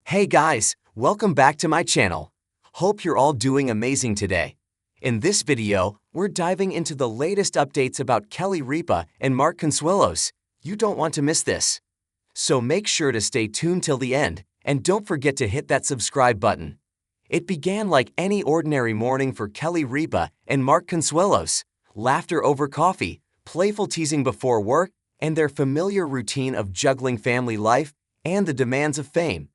Hey guys, welcome back to my channel. Hope you're all doing amazing today. In this video, we're diving into the latest updates about Kelly Ripa and Mark Consuelos. You don't want to miss this. So make sure to stay tuned till the end, and don't forget to hit that subscribe button. It began like any ordinary morning for Kelly Ripa and Mark Consuelos. Laughter over coffee, playful teasing before work, and their familiar routine of juggling family life and the demands of fame.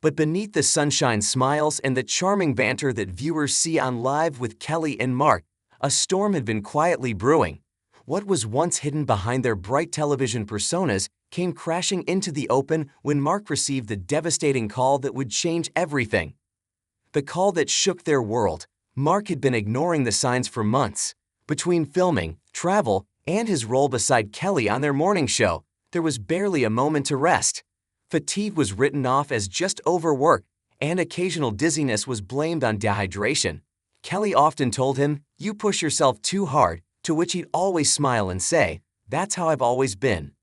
But beneath the sunshine smiles and the charming banter that viewers see on Live with Kelly and Mark, a storm had been quietly brewing. What was once hidden behind their bright television personas came crashing into the open when Mark received the devastating call that would change everything. The call that shook their world. Mark had been ignoring the signs for months. Between filming, travel, and his role beside Kelly on their morning show, there was barely a moment to rest. Fatigue was written off as just overwork, and occasional dizziness was blamed on dehydration. Kelly often told him, "You push yourself too hard," to which he'd always smile and say, "That's how I've always been."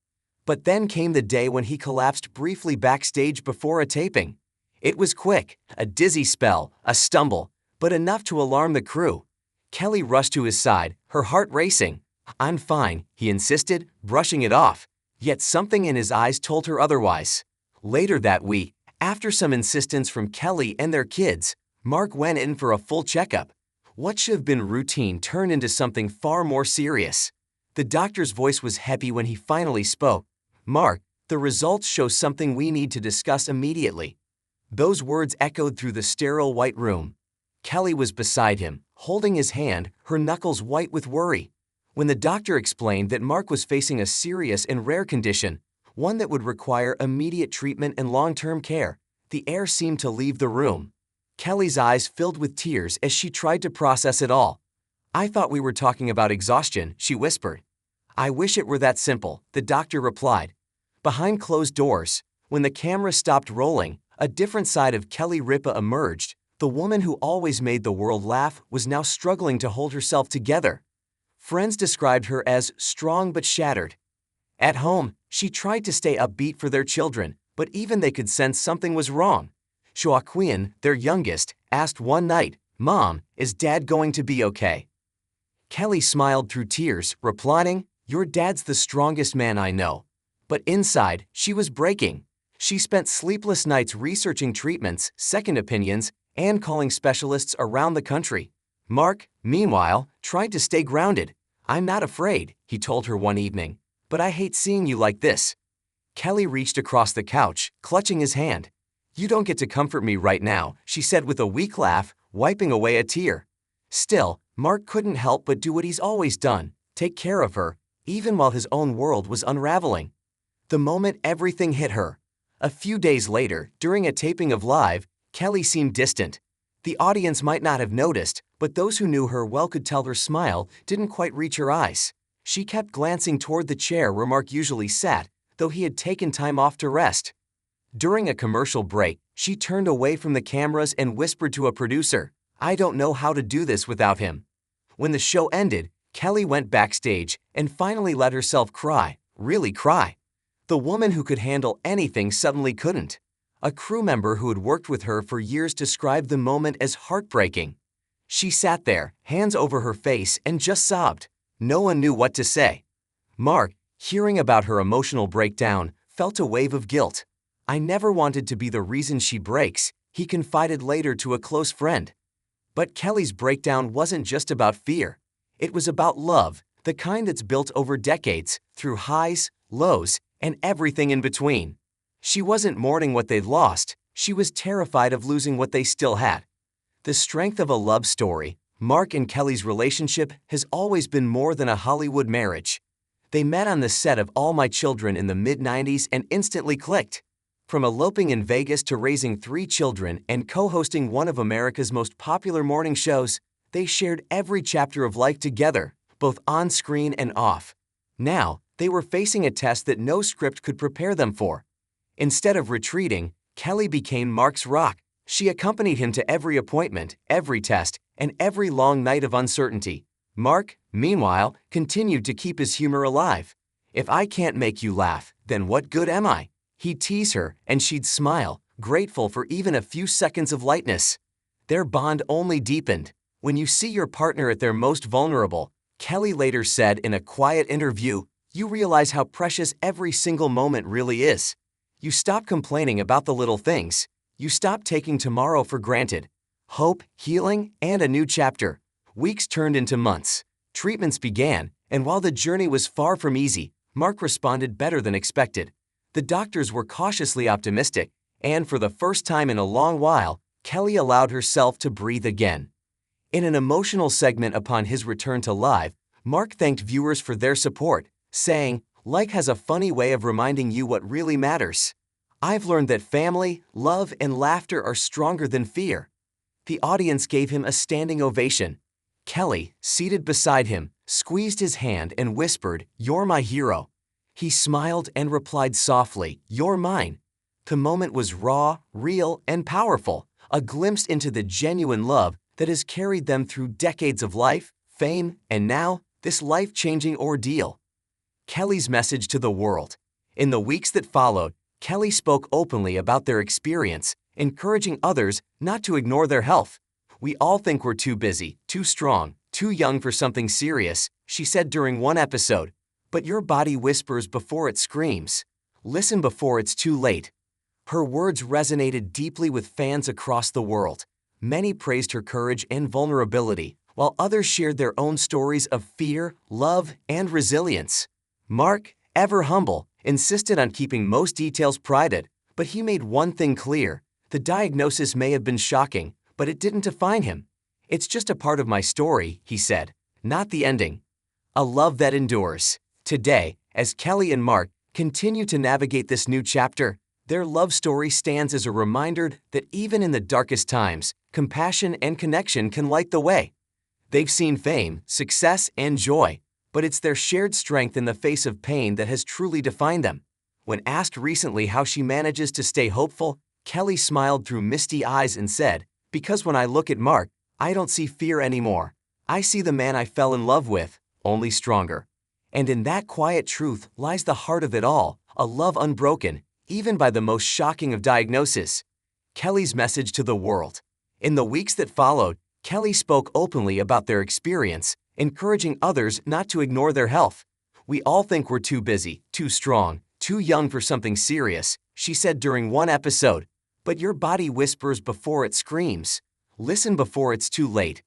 But then came the day when he collapsed briefly backstage before a taping. It was quick, a dizzy spell, a stumble, but enough to alarm the crew. Kelly rushed to his side, her heart racing. "I'm fine," he insisted, brushing it off. Yet something in his eyes told her otherwise. Later that week, after some insistence from Kelly and their kids, Mark went in for a full checkup. What should have been routine turned into something far more serious. The doctor's voice was heavy when he finally spoke. "Mark, the results show something we need to discuss immediately." Those words echoed through the sterile white room. Kelly was beside him, holding his hand, her knuckles white with worry. When the doctor explained that Mark was facing a serious and rare condition, one that would require immediate treatment and long-term care, the air seemed to leave the room. Kelly's eyes filled with tears as she tried to process it all. "I thought we were talking about exhaustion," she whispered. "I wish it were that simple," the doctor replied. Behind closed doors, when the camera stopped rolling, a different side of Kelly Ripa emerged. The woman who always made the world laugh was now struggling to hold herself together. Friends described her as strong but shattered. At home, she tried to stay upbeat for their children, but even they could sense something was wrong. Joaquin, their youngest, asked one night, "Mom, is Dad going to be okay?" Kelly smiled through tears, replying, "Your dad's the strongest man I know." But inside, she was breaking. She spent sleepless nights researching treatments, second opinions, and calling specialists around the country. Mark, meanwhile, tried to stay grounded. "I'm not afraid," he told her one evening. "But I hate seeing you like this." Kelly reached across the couch, clutching his hand. "You don't get to comfort me right now," she said with a weak laugh, wiping away a tear. Still, Mark couldn't help but do what he's always done, take care of her, even while his own world was unraveling. The moment everything hit her. A few days later, during a taping of Live, Kelly seemed distant. The audience might not have noticed, but those who knew her well could tell her smile didn't quite reach her eyes. She kept glancing toward the chair where Mark usually sat, though he had taken time off to rest. During a commercial break, she turned away from the cameras and whispered to a producer, "I don't know how to do this without him." When the show ended, Kelly went backstage and finally let herself cry, really cry. The woman who could handle anything suddenly couldn't. A crew member who had worked with her for years described the moment as heartbreaking. She sat there, hands over her face, and just sobbed. No one knew what to say. Mark, hearing about her emotional breakdown, felt a wave of guilt. "I never wanted to be the reason she breaks," he confided later to a close friend. But Kelly's breakdown wasn't just about fear. It was about love, the kind that's built over decades, through highs, lows, and everything in between. She wasn't mourning what they'd lost, she was terrified of losing what they still had. The strength of a love story. Mark and Kelly's relationship has always been more than a Hollywood marriage. They met on the set of All My Children in the mid-90s and instantly clicked. From eloping in Vegas to raising 3 children and co-hosting one of America's most popular morning shows, they shared every chapter of life together, both on screen and off. Now, they were facing a test that no script could prepare them for. Instead of retreating, Kelly became Mark's rock. She accompanied him to every appointment, every test, and every long night of uncertainty. Mark, meanwhile, continued to keep his humor alive. "If I can't make you laugh, then what good am I?" He'd tease her, and she'd smile, grateful for even a few seconds of lightness. Their bond only deepened. When you see your partner at their most vulnerable, Kelly later said in a quiet interview, you realize how precious every single moment really is. You stop complaining about the little things. You stop taking tomorrow for granted. Hope, healing, and a new chapter. Weeks turned into months. Treatments began, and while the journey was far from easy, Mark responded better than expected. The doctors were cautiously optimistic, and for the first time in a long while, Kelly allowed herself to breathe again. In an emotional segment upon his return to live, Mark thanked viewers for their support, saying, "Like has a funny way of reminding you what really matters. I've learned that family, love, and laughter are stronger than fear." The audience gave him a standing ovation. Kelly, seated beside him, squeezed his hand and whispered, "You're my hero." He smiled and replied softly, "You're mine." The moment was raw, real, and powerful, a glimpse into the genuine love that has carried them through decades of life, fame, and now, this life-changing ordeal. Kelly's message to the world. In the weeks that followed, Kelly spoke openly about their experience, encouraging others not to ignore their health. "We all think we're too busy, too strong, too young for something serious," she said during one episode. "But your body whispers before it screams. Listen before it's too late." Her words resonated deeply with fans across the world. Many praised her courage and vulnerability, while others shared their own stories of fear, love, and resilience. Mark, ever humble, insisted on keeping most details private, but he made one thing clear: the diagnosis may have been shocking, but it didn't define him. "It's just a part of my story," he said, "not the ending." A love that endures. Today, as Kelly and Mark continue to navigate this new chapter, their love story stands as a reminder that even in the darkest times, compassion and connection can light the way. They've seen fame, success, and joy, but it's their shared strength in the face of pain that has truly defined them. When asked recently how she manages to stay hopeful, Kelly smiled through misty eyes and said, "Because when I look at Mark, I don't see fear anymore. I see the man I fell in love with, only stronger." And in that quiet truth lies the heart of it all, a love unbroken, even by the most shocking of diagnoses. Kelly's message to the world. In the weeks that followed, Kelly spoke openly about their experience, encouraging others not to ignore their health. "We all think we're too busy, too strong, too young for something serious," she said during one episode. "But your body whispers before it screams. Listen before it's too late."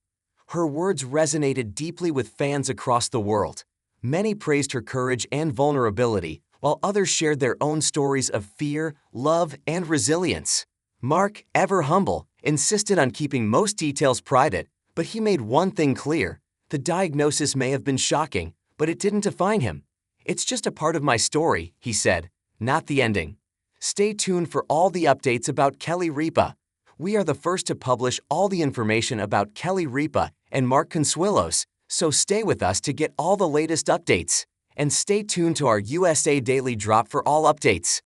Her words resonated deeply with fans across the world. Many praised her courage and vulnerability, while others shared their own stories of fear, love, and resilience. Mark, ever humble, insisted on keeping most details private, but he made one thing clear: the diagnosis may have been shocking, but it didn't define him. "It's just a part of my story," he said, "not the ending." Stay tuned for all the updates about Kelly Ripa. We are the first to publish all the information about Kelly Ripa and Mark Consuelos, so stay with us to get all the latest updates. And stay tuned to our USA Daily Drop for all updates.